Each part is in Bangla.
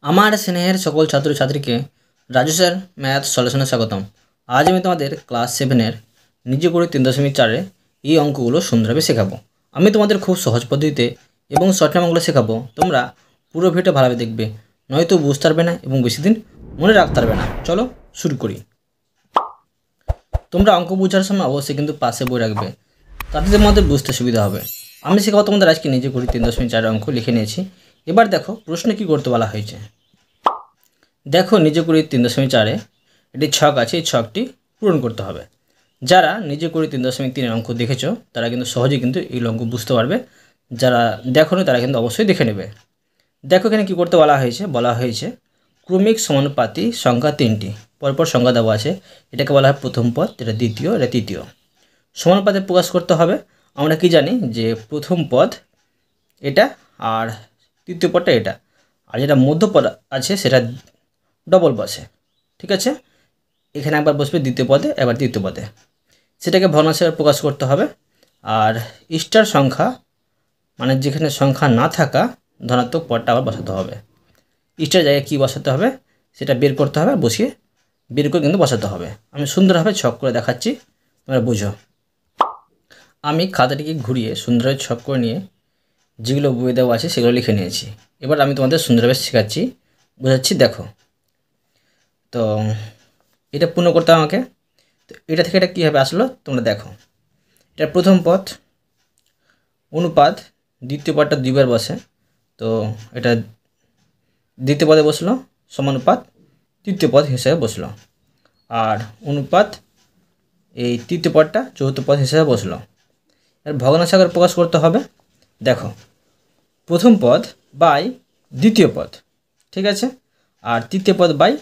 আমার স্নেহের সকল ছাত্রছাত্রীকে রাজু স্যার ম্যাথ সলিউশনে স্বাগতম। আজ আমি তোমাদের ক্লাস 7-এর নিজে করে 3.4 এই অঙ্কগুলো সুন্দরভাবে শেখাবো। আমি তোমাদের খুব সহজ পদ্ধতিতে এবং শর্ট টার্ম অঙ্কগুলো শেখাবো। তোমরা পুরো ভিডিওটা ভালোভাবে দেখবে, নয়তো বুঝতে পারবে না এবং বেশি দিন মনে রাখতে পারবে না। চলো শুরু করি। তোমরা অঙ্ক বোঝার সময় অবশ্যই কিন্তু পাশে বই রাখবে, তাতে তোমাদের বুঝতে সুবিধা হবে। আমি শেখাবো তোমাদের আজকে নিজে করে 3.4 অঙ্ক লিখে নিয়েছি। এবার দেখো প্রশ্নে কী করতে বলা হয়েছে। দেখো নিজে করি 3.4 একটি ছক আছে, এই ছকটি পূরণ করতে হবে। যারা নিজে করি 3.3 অঙ্ক দেখেছো তারা কিন্তু সহজেই কিন্তু এই অঙ্ক বুঝতে পারবে, যারা দেখোনি তারা কিন্তু অবশ্যই দেখে নেবে। দেখো এখানে কী করতে বলা হয়েছে ক্রমিক সমানুপাতি সংখ্যা 3টি, পরপর সংখ্যা দেওয়া আছে। এটাকে বলা হয় প্রথম পদ, এটা দ্বিতীয়, এটা তৃতীয়। সমানুপাতে প্রকাশ করতে হবে। আমরা কি জানি যে প্রথম পদ এটা আর তৃতীয় পদটা এটা, আর যেটা মধ্যপদ আছে সেটা ডবল বসে। ঠিক আছে, এখানে একবার বসবে দ্বিতীয় পদে, একবার তৃতীয় পদে। সেটাকে ভগ্নাংশে প্রকাশ করতে হবে। আর স্টার সংখ্যা মানে যেখানে সংখ্যা না থাকা ধনাত্মক পদটা আবার বসাতে হবে। স্টার জায়গায় কী বসাতে হবে সেটা বের করতে হবে, বসিয়ে বের করে কিন্তু বসাতে হবে। আমি সুন্দরভাবে ছক করে দেখাচ্ছি, তোমরা বুঝো। আমি খাতাটিকে ঘুরিয়ে সুন্দরভাবে ছক করে নিয়ে যেগুলো বইয়ে দেওয়া আছে সেগুলো লিখে নিয়েছি। এবার আমি তোমাদের সুন্দরভাবে শেখাচ্ছি, বোঝাচ্ছি। দেখো তো এটা পূর্ণ করতে আমাকে, তো এটা থেকে এটা কীভাবে আসলো তোমরা দেখো। এটা প্রথম পদ অনুপাত দ্বিতীয় পদটা দুইবার বসে, তো এটা দ্বিতীয় পদে বসলো, সমানুপাত তৃতীয় পদ হিসেবে বসলো। আর অনুপাত এই তৃতীয় পদটা চতুর্থ পদ হিসেবে বসলো। এর ভগ্নাংশ আকারে প্রকাশ করতে হবে। দেখো প্রথম পদ বাই দ্বিতীয় পদ, ঠিক আছে, আর তৃতীয় পদ বাই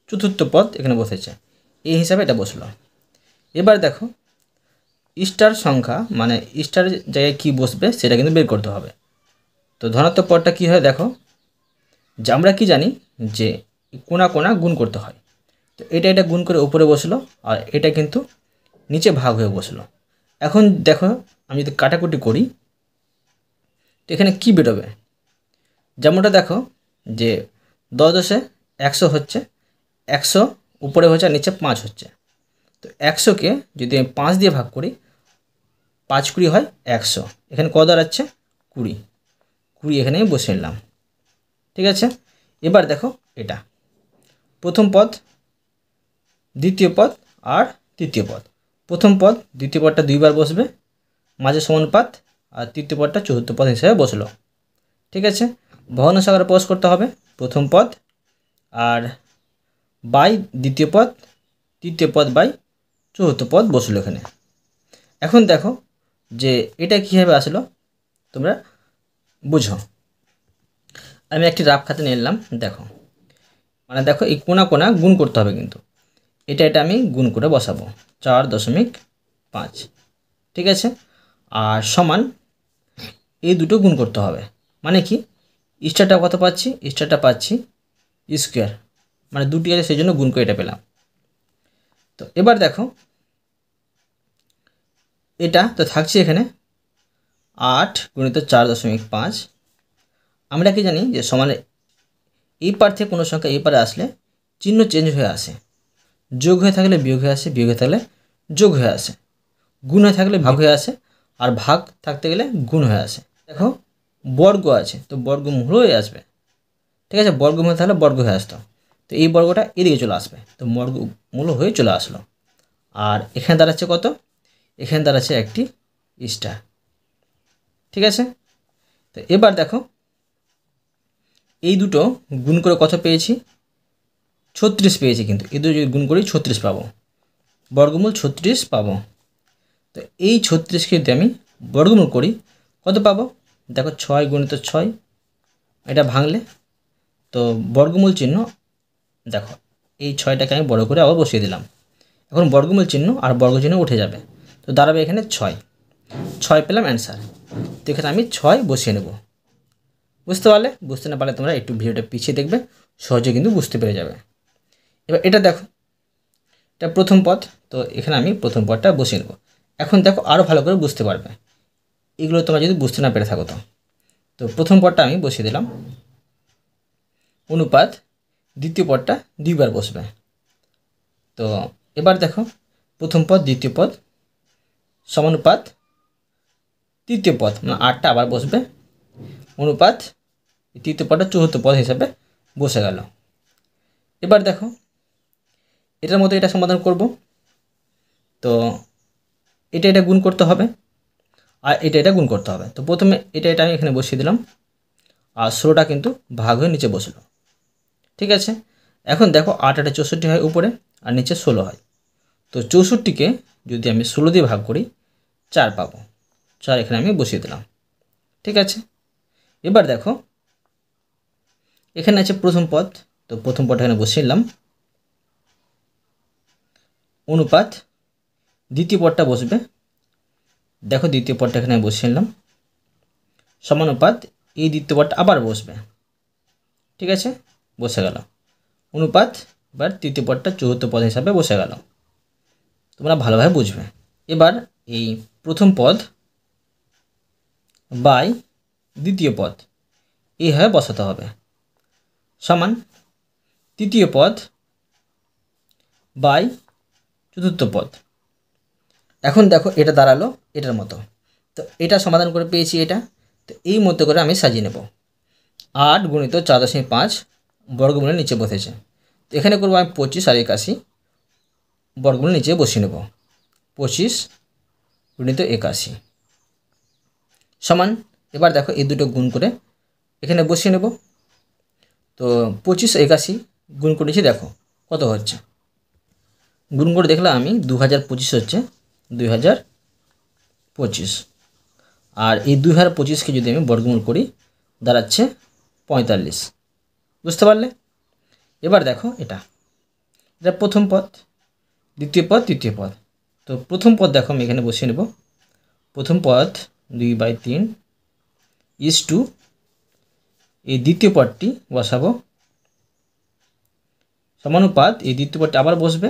চতুর্থ পদ এখানে বসেছে, এই হিসাবে এটা বসলো। এবার দেখো স্টার সংখ্যা মানে স্টার জায়গায় কী বসবে সেটা কিন্তু বের করতে হবে। তো ধনাত্মক পদটা কী হয় দেখো, যে আমরা কি জানি যে কোনা কোনা গুণ করতে হয়। তো এটা গুণ করে উপরে বসলো, আর এটা কিন্তু নিচে ভাগ হয়ে বসলো। এখন দেখো আমি যদি কাটাকুটি করি তো এখানে কী বেরোবে, যেমনটা দেখো যে 10 100 হচ্ছে, 100 উপরে হচ্ছে আর নিচে 5 হচ্ছে। তো 100কে যদি আমি 5 দিয়ে ভাগ করি, 5 20 হয় 100। এখানে কত দাঁড়াচ্ছে 20, 20 এখানে বসে নিলাম। ঠিক আছে, এবার দেখো এটা প্রথম পদ দ্বিতীয় পদ আর তৃতীয় পদ। প্রথম পদ দ্বিতীয় পদটা দুইবার বসবে, মাঝে সমানুপাত, আর তৃতীয় পদটা চতুর্থ পদ হিসেবে বসলো। ঠিক আছে, ভগ্নাংশ আকারে প্রকাশ করতে হবে। প্রথম পদ আর বাই দ্বিতীয় পদ, তৃতীয় পদ বাই চতুর্থ পদ বসলো এখানে। এখন দেখো যে এটা কীভাবে আসলো তোমরা বুঝো। আমি একটি রাফ খাতা নিয়ে নিলাম। দেখো মানে দেখো এই কোনা কোনা গুণ করতে হবে, কিন্তু এটা আমি গুণ করে বসাবো 4.5। ঠিক আছে, আর সমান এই দুটো গুণ করতে হবে। মানে কি স্টারটা কত পাচ্ছি, স্টারটা পাচ্ছি স্কোয়ার, মানে দুটি আছে সেই জন্য গুণ করে এটা পেলাম। তো এবার দেখো এটা তো থাকছে এখানে 8 গুণিত 4.5। আমরা কি জানি যে সমানে এই পার থেকে কোনো সংখ্যা এই পারে আসলে চিহ্ন চেঞ্জ হয়ে আসে। যোগ হয়ে থাকলে বিয়োগ হয়ে আসে, বিয়োগ হয়ে থাকলে যোগ হয়ে আসে, গুণ হয়ে থাকলে ভাগ হয়ে আসে, আর ভাগ থাকতে গেলে গুণ হয়ে আসে। দেখো বর্গ আছে তো বর্গমূল হয়ে আসবে। ঠিক আছে, বর্গমূল তাহলে বর্গ হয়ে আসতো, তো এই বর্গটা এদিকে চলে আসবে, তো বর্গমূল হয়ে চলে আসলো। আর এখানে দাঁড়াচ্ছে কত, এখানে দাঁড়াচ্ছে একটি স্টার। ঠিক আছে, তো এবার দেখো এই দুটো গুণ করে কত পেয়েছি, 36 পেয়েছি। কিন্তু এই দুটো যদি গুণ করি 36 পাবো, বর্গমূল 36 পাবো। তো এই 36কে যদি আমি বর্গমূল করি কত পাবো, দেখো 6 গুণিত 6, এটা ভাঙলে তো বর্গমূল চিহ্ন, দেখো এই 6টাকে আমি বড় করে আবার বসিয়ে দিলাম। এখন বর্গমূল চিহ্ন আর বর্গ চিহ্ন উঠে যাবে, তো দাঁড়াবে এখানে 6 পেলাম অ্যান্সার। তো এখানে আমি 6 বসিয়ে নেব। বুঝতে পারলে? বুঝতে না পারলে তোমরা একটু ভিডিওটা পিছিয়ে দেখবে, সহজে কিন্তু বুঝতে পেরে যাবে। এবার এটা দেখো, এটা প্রথম পদ, তো এখানে আমি প্রথম পদটা বসিয়ে নেব। এখন দেখো আরও ভালো করে বুঝতে পারবে এগুলো তোমরা যদি বুঝতে না পেরে থাকো। তো প্রথম পদটা আমি বসিয়ে দিলাম, অনুপাত দ্বিতীয় পদটা দুইবার বসবে। তো এবার দেখো প্রথম পদ দ্বিতীয় পদ সমানুপাত তৃতীয় পদ, মানে 8টা আবার বসবে, অনুপাত তৃতীয় পদটা চতুর্থ পদ হিসাবে বসে গেল। এবার দেখো এটার মধ্যে এটা সমাধান করব। তো এটা গুণ করতে হবে আর এটা গুণ করতে হবে। তো প্রথমে এটা আমি এখানে বসিয়ে দিলাম আর 16টা কিন্তু ভাগ হয়ে নিচে বসলো। ঠিক আছে, এখন দেখো 8 8 64 হয় উপরে আর নিচে 16 হয়। তো 64কে যদি আমি 16 দিয়ে ভাগ করি 4 পাবো। 4 এখানে আমি বসিয়ে দিলাম। ঠিক আছে, এবার দেখো এখানে আছে প্রথম পদ, তো প্রথম পদটা এখানে বসিয়ে নিলাম, অনুপাত দ্বিতীয় পদটা বসবে। দেখো দ্বিতীয় পদটা এখানে বসিয়ে নিলাম, সমানুপাত এই দ্বিতীয় পদটা আবার বসবে। ঠিক আছে, বসে গেল, অনুপাত এবার তৃতীয় পদটা চতুর্থ পদ হিসাবে বসে গেল। তোমরা ভালোভাবে বুঝবে। এবার এই প্রথম পদ বাই দ্বিতীয় পদ এইভাবে বসাতে হবে, সমান তৃতীয় পদ বাই চতুর্থ পদ। এখন দেখো এটা দাঁড়ালো এটার মতো। তো এটা সমাধান করে পেয়েছি এটা। তো এই মতো করে আমি সাজিয়ে নেব। 8 গুণিত 4.5 বর্গমূলের নিচে বসেছে। তো এখানে করবো আমি 25 আর 81 বর্গমূলের নিচে বসিয়ে নেব। 25 গুণিত 81 সমান, এবার দেখো এই দুটো গুণ করে এখানে বসিয়ে নেব। তো 25 81 গুণ করেছি, দেখো কত হচ্ছে। গুণ করে দেখলাম আমি 2025 হচ্ছে 2025। আর এই 2025কে যদি আমি বর্গমূল করি দাঁড়াচ্ছে 45। বুঝতে পারলে? এবার দেখো এটা প্রথম পদ, দ্বিতীয় পদ, তৃতীয় পদ। তো প্রথম পদ দেখো আমি এখানে বসিয়ে নেব। প্রথম পদ 2/3 ইস টু এই দ্বিতীয় পদটি বসাবো, সমানুপাত এই দ্বিতীয় পদটি আবার বসবে,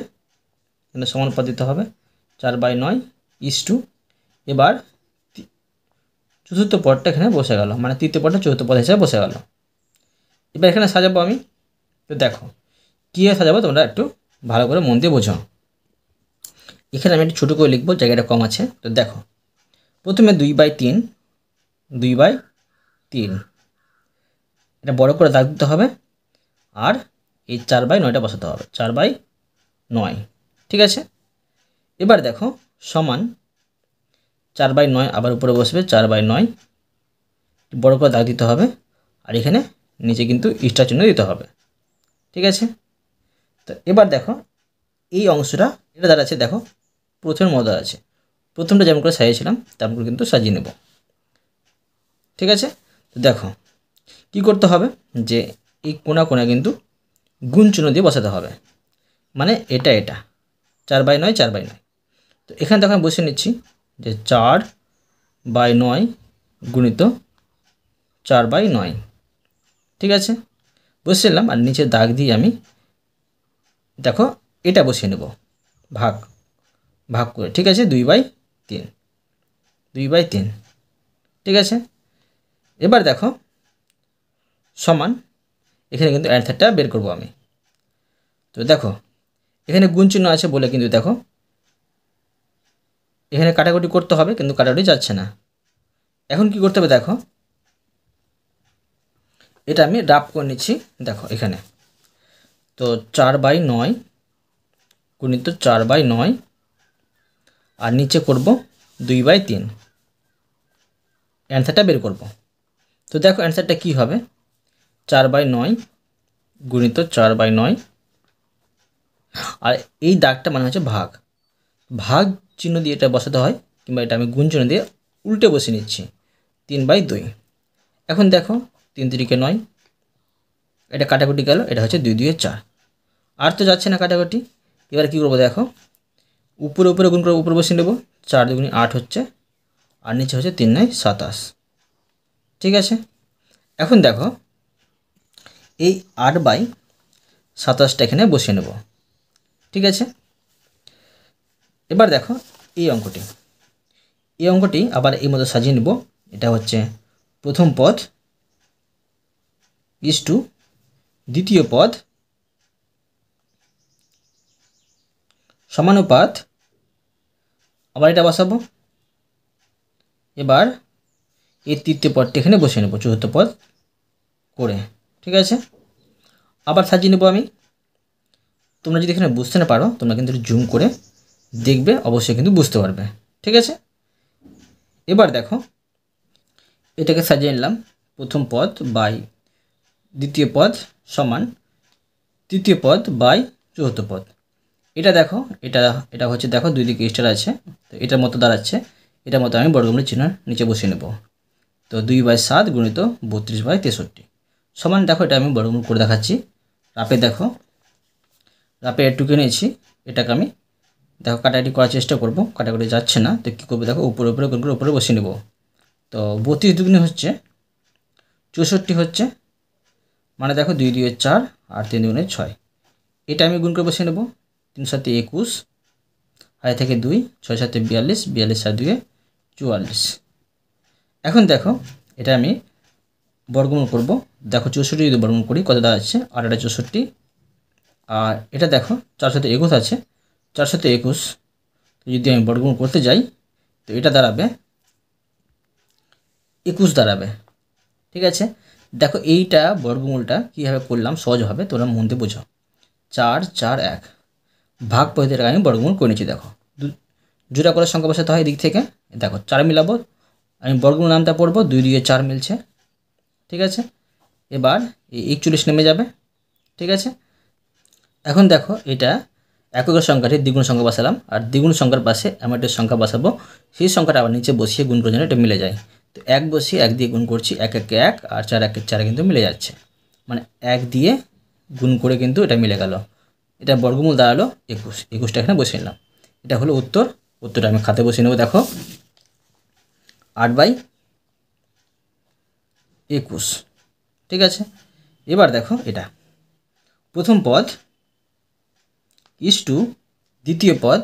এখানে সমানুপাত দিতে হবে 4/9 ইস টু এবার চতুর্থ পদটা এখানে বসে গেল, মানে তৃতীয় পদটা চতুর্থ পদ হিসেবে বসে গেল। এবার এখানে সাজাবো আমি। তো দেখো কীভাবে সাজাবো তোমরা একটু ভালো করে মন দিয়ে বোঝো। এখানে আমি একটু ছোটো করে লিখবো, জায়গাটা কম আছে। তো দেখো প্রথমে 2/3 2/3 এটা বড় করে দাগ দিতে হবে আর এই 4/9টা বসাতে হবে, 4/9। ঠিক আছে, এবার দেখো সমান 4/9 আবার উপরে বসবে, 4/9 বড় করে দাগ দিতে হবে আর এখানে নিচে কিন্তু স্টার চিহ্ন দিতে হবে। ঠিক আছে, তো এবার দেখো এই অংশটা এটা দাঁড়াচ্ছে, দেখো প্রথমের মধ্যে আছে, প্রথমটা যেমন করে সাজিয়েছিলাম তেমন করে কিন্তু সাজিয়ে নেব। ঠিক আছে, তো দেখো কি করতে হবে যে এই কোণা কিন্তু গুণ চিহ্ন দিয়ে বসাতে হবে, মানে এটা 4/9 4/9। তো এখানে দেখো আমি বসে নিচ্ছি যে 4/9 গুণিত 4/9। ঠিক আছে, বসিয়ে নিলাম আর নিচে দাগ দিয়ে আমি দেখো এটা বসিয়ে নেব ভাগ করে। ঠিক আছে, 2/3 2/3। ঠিক আছে, এবার দেখো সমান এখানে কিন্তু অ্যান্সারটা বের করব আমি। তো দেখো এখানে গুণ চিহ্ন আছে বলে কিন্তু দেখো এখানে কাটাকুটি করতে হবে, কিন্তু কাটাকুটি যাচ্ছে না। এখন কি করতে হবে দেখো, এটা আমি রাফ করে নিচ্ছি। দেখো এখানে তো 4/9 গুণিত 4/9 আর নিচে করব 2/3, অ্যান্সারটা বের করব। তো দেখো অ্যান্সারটা কী হবে, 4/9 গুণিত 4/9 আর এই দাগটা মানে হচ্ছে ভাগ চিহ্ন দিয়ে এটা বসাতে হয়, কিংবা এটা আমি গুণ চিহ্ন দিয়ে উল্টে বসে নিচ্ছি 3/2। এখন দেখো 3 3 9, এটা কাটাকুটি গেল, এটা হচ্ছে 2 2 4, আর তো যাচ্ছে না কাটাকুটি। এবার কী করবো দেখো উপরে গুণ করে উপরে বসিয়ে নেব, 4 2 8 হচ্ছে আর নিচে হচ্ছে 3 9 27। ঠিক আছে, এখন দেখো এই 8/27টা এখানে বসিয়ে নেব। ঠিক আছে, এবার দেখো এই অঙ্কটি আবার এই মতো সাজিয়ে নেব। এটা হচ্ছে প্রথম পদ ইস টু দ্বিতীয় পদ সমানুপাত, আবার এটা বসাবো। এবার এই তৃতীয় পদটি এখানে বসিয়ে নেব চতুর্থ পদ করে, ঠিক আছে। আবার সাজিয়ে নেব আমি। তোমরা যদি এখানে বুঝতে না পারো তোমরা কিন্তু জুম করে দেখবে, অবশ্যই কিন্তু বুঝতে পারবে, ঠিক আছে। এবার দেখো এটাকে সাজিয়ে নিলাম, প্রথম পদ বাই দ্বিতীয় পদ সমান তৃতীয় পদ বাই চতুর্থ পদ। এটা দেখো এটা এটা হচ্ছে দেখো দুই দিকে স্টার আছে, তো এটার মতো দাঁড়াচ্ছে। এটার মতো আমি বর্গমূলের চিহ্ন নিচে বসিয়ে নেব। তো 2/7 গুণিত 32/63 সমান, দেখো এটা আমি বর্গমূল করে দেখাচ্ছি। রাপে দেখো, রাপে এটুকু নিয়েছি, এটাকে আমি দেখো কাটাকাটি করার চেষ্টা করব, কাটাকাটি যাচ্ছে না, তো কী করবো দেখো উপরে উপরে গুণ করে উপরে বসিয়ে নেব। তো 32 দুগুণে হচ্ছে 64 হচ্ছে, মানে দেখো 2 2 4 আর 3 2 6। এটা আমি গুণ করে বসিয়ে নেব। 3 7 21, আর থেকে 2, 6 7 42, 42 আর 2 44। এখন দেখো এটা আমি বর্গমূল করব। দেখো 64 যদি বর্গমূল করি কত দাঁড়াচ্ছে, আর এটা 64, আর এটা দেখো 4 7 21 আছে, 4 7 21 যদি আমি বর্গমূল করতে যাই তো এটা দাঁড়াবে 21 দাঁড়াবে, ঠিক আছে। দেখো এইটা বর্গমূলটা কীভাবে করলাম সহজভাবে তোমরা মন দিয়ে বোঝো। 4 4 1 ভাগ পদ্ধতির আমি বর্গমূল করে নিচ্ছি। দেখো জোড়া করে সংখ্যা বসাতে হয় এদিক থেকে, দেখো 4 মিলাবো, আমি বর্গমূল নামটা পড়বো, 2 2 4 মিলছে, ঠিক আছে। এবার এই 41 নেমে যাবে, ঠিক আছে। এখন দেখো এটা এককের সংখ্যাটি দ্বিগুণ সংখ্যা বসালাম, আর দ্বিগুণ সংখ্যার পাশে এমন একটা সংখ্যা বসাবো, সেই সংখ্যাটা আবার নিচে বসিয়ে গুণ করে যেন এটা মিলে যায়। তো 1 বসিয়ে 1 দিয়ে গুণ করছি, 1 1 1 আর 4 1 4 কিন্তু মিলে যাচ্ছে, মানে 1 দিয়ে গুণ করে কিন্তু এটা মিলে গেল। এটা বর্গমূল দাঁড়ালো 21, 21টা এখানে বসিয়ে নিলাম। এটা হলো উত্তর। উত্তরটা আমি খাতে বসিয়ে নেব। দেখো 8/21, ঠিক আছে। এবার দেখো এটা প্রথম পদ ইস টু দ্বিতীয় পদ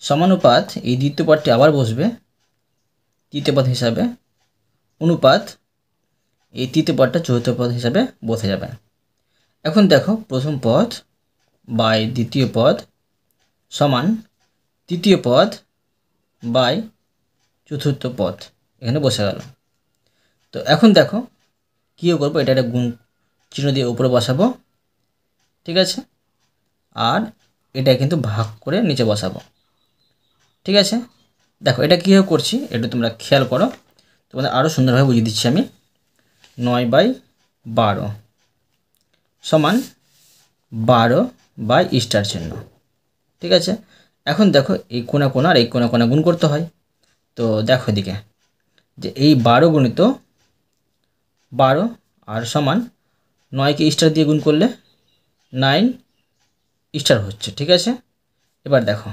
সমানুপাত, এই দ্বিতীয় পদটি আবার বসবে তৃতীয় পদ হিসাবে, অনুপাত এই তৃতীয় পদটা চতুর্থ পদ হিসাবে বসে যাবে। এখন দেখো প্রথম পদ বাই দ্বিতীয় পদ সমান তৃতীয় পদ বাই চতুর্থ পদ এখানে বসে গেল। তো এখন দেখো কী করবো, এটা একটা গুণ চিহ্ন দিয়ে উপরে বসাবো, ঠিক আছে। আর এটা কিন্তু ভাগ করে নিচে বসাবো, ঠিক আছে। দেখো এটা কীভাবে করছি এটা তোমরা খেয়াল করো, তোমাদের আরও সুন্দরভাবে বুঝিয়ে দিচ্ছি আমি। 9/12 সমান 12 বাই স্টার চিহ্ন, ঠিক আছে। এখন দেখো এই কোণা কোণা আর এই কোণা কোণা গুণ করতে হয়। তো দেখো এদিকে যে এই 12 গুণিত 12 আর সমান 9কে স্টার দিয়ে গুণ করলে 9 স্টার হচ্ছে, ঠিক আছে। এবার দেখো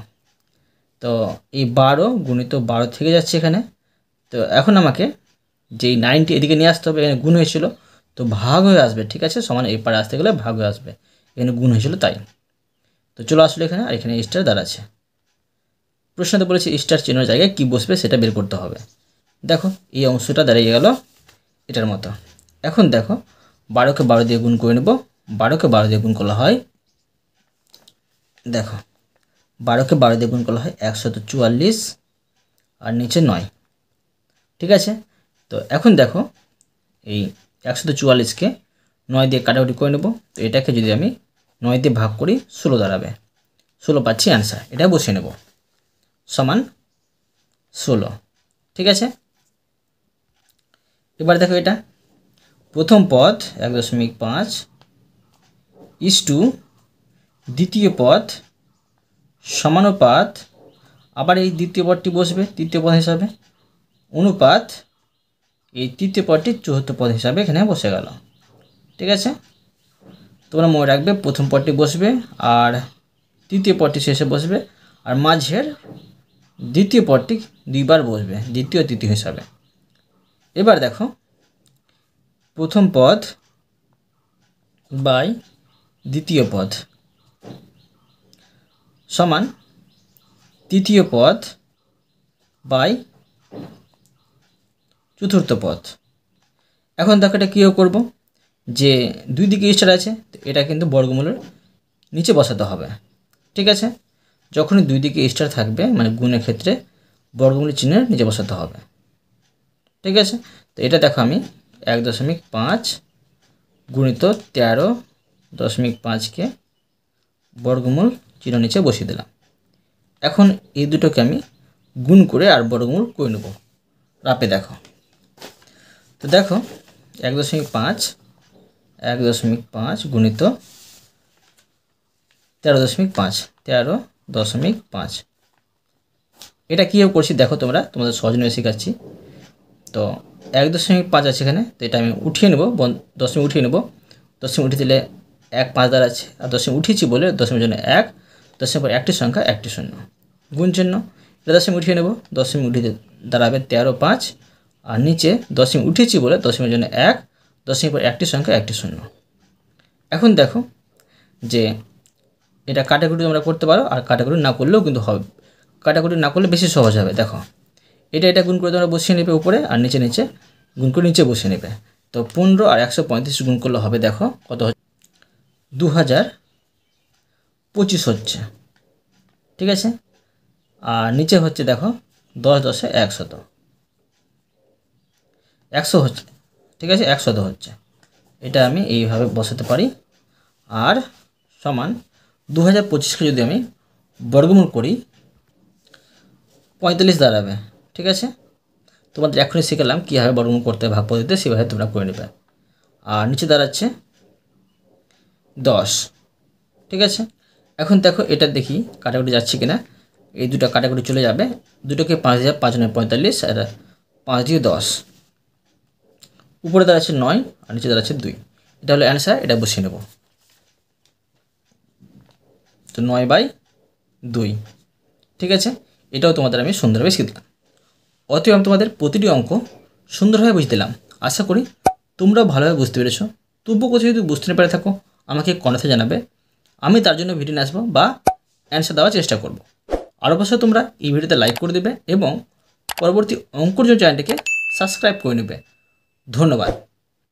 তো এই 12 গুণিত 12 থেকে যাচ্ছে এখানে। তো এখন আমাকে যেই 9টি এদিকে নিয়ে আসতে হবে, এখানে গুণ হয়েছিল তো ভাগ হয়ে আসবে, ঠিক আছে। সমান এই পারে আসতে গেলে ভাগ হয়ে আসবে, এখানে গুণ হয়েছিল তাই। তো চলো আসলে এখানে, আর এখানে স্টার দাঁড়াচ্ছে। প্রশ্নতে বলেছে স্টার চিহ্নের জায়গায় কী বসবে সেটা বের করতে হবে। দেখো এই অংশটা দাঁড়িয়ে গেল এটার মতো। এখন দেখো 12কে 12 দিয়ে গুণ করে নেব। 12কে 12 দিয়ে গুণ করা হয়, দেখো 12কে 12 দিয়ে গুণ করা হয় 144 আর নিচে 9, ঠিক আছে। তো এখন দেখো এই 144কে 9 দিয়ে কাটাকুটি করে নেব। তো এটাকে যদি আমি 9 দিয়ে ভাগ করি 16 দাঁড়াবে, 16 পাচ্ছি অ্যান্সার। এটা বসিয়ে নেব সমান 16, ঠিক আছে। এবার দেখো এটা প্রথম পদ 1.5 ইস টু দ্বিতীয় পদ সমানুপাত, আবার এই দ্বিতীয় পদটি বসবে তৃতীয় পদ হিসাবে, অনুপাত এই তৃতীয় পদটি চতুর্থ পদ হিসাবে এখানে বসে গেল, ঠিক আছে। তোমরা মনে রাখবে প্রথম পদটি বসবে আর তৃতীয় পদটি শেষে বসবে, আর মাঝের দ্বিতীয় পদটি দুইবার বসবে দ্বিতীয় তৃতীয় হিসাবে। এবার দেখো প্রথম পদ বাই দ্বিতীয় পদ সমান তৃতীয় পদ বাই চতুর্থ পদ। এখন দেখো এটা কীভাবে করবো, যে দুই দিকে স্টার আছে, এটা কিন্তু বর্গমূলের নিচে বসাতে হবে। ঠিক আছে, যখনই দুই দিকে স্টার থাকবে মানে গুণের ক্ষেত্রে বর্গমূলের চিহ্নের নিচে বসাতে হবে। ঠিক আছে, তো এটা দেখো আমি 1.5 গুণিত 13.5কে বর্গমূল চিহ্ন নিচে বসিয়ে দিলাম। এখন এই দুটোকে আমি গুণ করে আর বর্গমূল করে নেব। রাপে দেখো, তো দেখো 1.5 গুণিত 13.5 এটা কীভাবে করছি দেখো, তোমাদের সহজ নিয়ে শেখাচ্ছি। তো 1.5 আছে এখানে, তো এটা আমি উঠিয়ে নেব, দশমিক উঠিয়ে নেব। দশমিক উঠিয়ে দিলে 1 5 দাঁড়াচ্ছে, আর দশমিক উঠিয়েছি বলে দশমিকের জন্য 1, দশমিক পর একটি সংখ্যা একটি শূন্য, গুণ চিহ্ন। এটা দশমিক উঠিয়ে নেব, দশমিক উঠিয়ে দাঁড়াবে 13.5, আর নিচে দশমিক উঠিয়েছি বলে দশমিকের জন্য 1, দশমিক পর একটি সংখ্যা একটি শূন্য। এখন দেখো যে এটা কাটাকুটি তোমরা করতে পারো, আর কাটাকুটি না করলেও কিন্তু হবে। কাটাকুটি না করলে বেশি সহজ হবে। দেখো এটা গুণ করে তোমরা বসিয়ে নেবে উপরে, আর নিচে গুণ করে নিচে বসিয়ে নেবে। তো 15 আর 135 গুণ করলে হবে, দেখো কত হচ্ছে, 2025 হচ্ছে। ঠিক আছে, আর নিচে হচ্ছে দেখো 10 10 100, 100 হচ্ছে। ঠিক আছে, 100 হচ্ছে। এটা আমি এইভাবে বসাতে পারি। আর সমান 2025কে যদি আমি বর্গমূল করি 45 দাঁড়াবে। ঠিক আছে, তোমাদের এখনই শিখালাম কীভাবে বর্গমূল করতে ভাগ পদ্ধতিতে, সেভাবে তোমরা করে নেবে। আর নিচে দাঁড়াচ্ছে 10। ঠিক আছে, এখন দেখো এটা দেখি কাটাকুটি যাচ্ছে কিনা। এই দুটো কাটাকুটি চলে যাবে, দুটোকে 5 দিয়ে 5 9 45, আর 5 দিয়ে 10, উপরে দাঁড়াচ্ছে 9 আর নিচে দাঁড়াচ্ছে 2। এটা হলো অ্যান্সার, এটা বসিয়ে নেব। তো 9/2। ঠিক আছে, এটাও তোমাদের আমি সুন্দরভাবে শিখলাম। অতএব আমি তোমাদের প্রতিটি অঙ্ক সুন্দরভাবে বুঝে দিলাম। আশা করি তোমরাও ভালোভাবে বুঝতে পেরেছো। তবুও কোথাও যদি বুঝতে না পেরে থাকো আমাকে কমেন্টে জানাবে, আমি তার জন্য ভিডিও নিয়ে আসবো বা অ্যান্সার দেওয়ার চেষ্টা করব। আর অবশ্যই তোমরা এই ভিডিওতে লাইক করে দেবে এবং পরবর্তী অঙ্কর জন্য চ্যানেলটিকে সাবস্ক্রাইব করে নেবে। ধন্যবাদ।